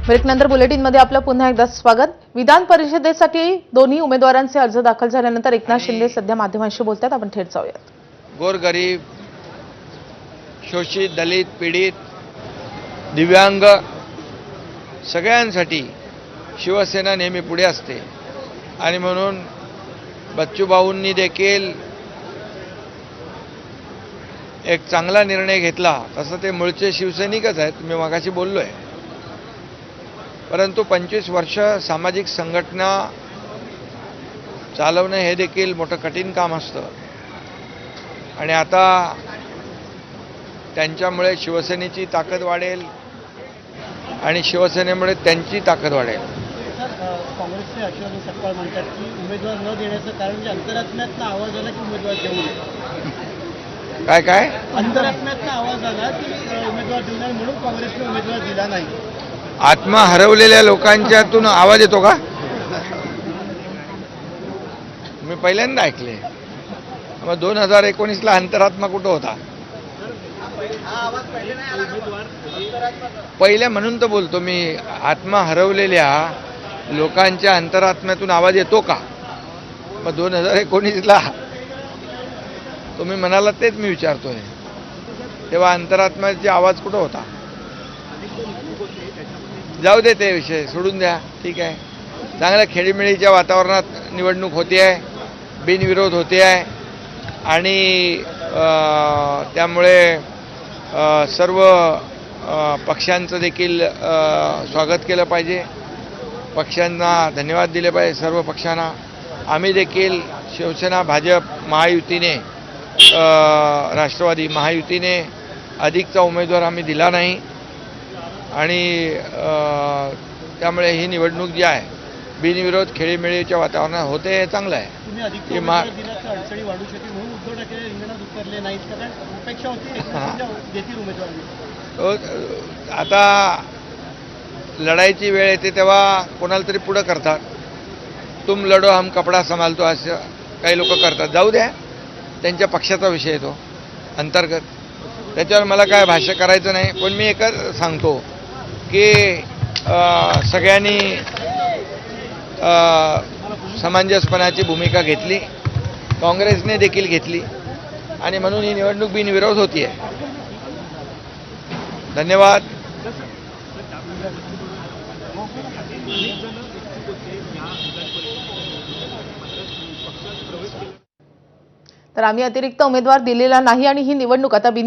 ब्रेकनंतर बुलेटिनमध्ये आपलं पुन्हा एकदा स्वागत। विधान परिषदेसाठी दोन्ही उमेदवारांचे अर्ज दाखल झाल्यानंतर एकनाथ शिंदे सध्या माध्यमांशी बोलतात। आपण थेट जाऊयात। गोरगरीब, शोषित, दलित, पीडित, दिव्यांग सगळ्यांसाठी शिवसेना नेहमी पुढे असते आणि म्हणून बच्चूभाऊंनी देखील एक चांगला निर्णय घेतला। तसं ते मूळचे शिवसैनिकच आहेत, मी मगाशी बोललोय, परंतु 25 वर्ष सामाजिक संघटना चालवणं हे देखील मोठं कठीण काम असतं आणि आता त्यांच्यामुळे शिवसेनेची ताकद वाढेल आणि शिवसेनेमुळे त्यांची ताकद वाढेल। काँग्रेसचे अशोक सपकाळ म्हणतात की उमेदवार न देण्याचं कारण म्हणजे अंतरात्म्यातला आवाज आला की उमेदवार देऊ नये। काय अंतरात्म्यातला आवाज आला की उमेदवार देऊ नये म्हणून काँग्रेसने उमेदवार दिला नाही। आत्मा हरवलेल्या लोकांच्यातून आवाज येतो का? मी पहिल्यांदा ऐकले। मग 2019ला अंतरात्मा कुठं होता? पहिल्या म्हणून तर बोलतो मी, आत्मा हरवलेल्या लोकांच्या अंतरात्म्यातून आवाज येतो का? मग 2019ला तुम्ही म्हणाला तेच मी विचारतोय, तेव्हा अंतरात्म्याचा आवाज कुठं होता? जाऊ दे, ते विषय सोडून द्या, ठीक आहे। चांगल्या खेळीमेळीच्या वातावरणात निवडणूक होते आहे, बिनविरोध होते आहे आणि त्यामुळे सर्व पक्षांचं देखील स्वागत केलं पाहिजे, पक्षांना धन्यवाद दिले पाहिजे सर्व पक्षांना। आम्ही देखील शिवसेना, भाजप महायुतीने, राष्ट्रवादी महायुतीने अधिकचा उमेदवार आम्ही दिला नाही आणि त्यामुळे ही निवडणूक जी आहे बिनविरोध खेळीमेळीच्या वातावरणात होते, हे चांगलं आहे। तुम्ही अधिक अडचणी वाढू शकते म्हणून उद्धव ठाकरे रिंगणात उतरले नाहीत, कारण अपेक्षा होती देतील उमेदवार। आता लढाईची वेळ येते तेव्हा कोणाला तरी पुढं करतात, तुम लढो हम कपडा संभालतो असं काही लोक करतात। जाऊ द्या, त्यांच्या पक्षाचा विषय येतो अंतर्गत, त्याच्यावर मला काय भाष्य करायचं नाही। पण मी एकच सांगतो की सगळ्यांनी समंजसपणाची भूमिका घेतली, काँग्रेसने देखील घेतली आणि म्हणून ही निवडणूक बिनविरोध होती आहे। धन्यवाद। तर आम्ही अतिरिक्त उमेदवार दिलेला नाही आणि ही निवडणूक आता बिनविरोध